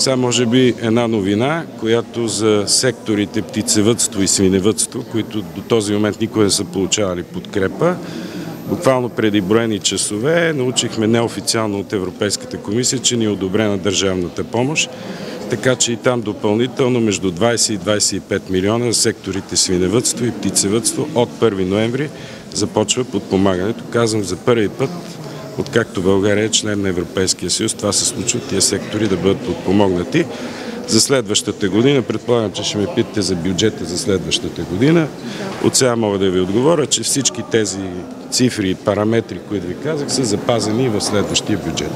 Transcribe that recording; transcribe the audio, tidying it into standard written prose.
Сега може би една новина, която за секторите птицевъдство и свиневъдство, които до този момент никога не са получавали подкрепа. Буквално преди броени часове научихме неофициално от Европейската комисия, че ни е одобрена държавната помощ, така че и там допълнително между 20 и 25 милиона за секторите свиневъдство и птицевъдство от 1 ноември започва подпомагането. Казвам за първи път, откакто България е член на Европейския съюз, това се случва, тия сектори да бъдат подпомогнати. За следващата година, предполагам, че ще ме питате за бюджета за следващата година. От сега мога да ви отговоря, че всички тези цифри и параметри, които ви казах, са запазени и в следващия бюджет.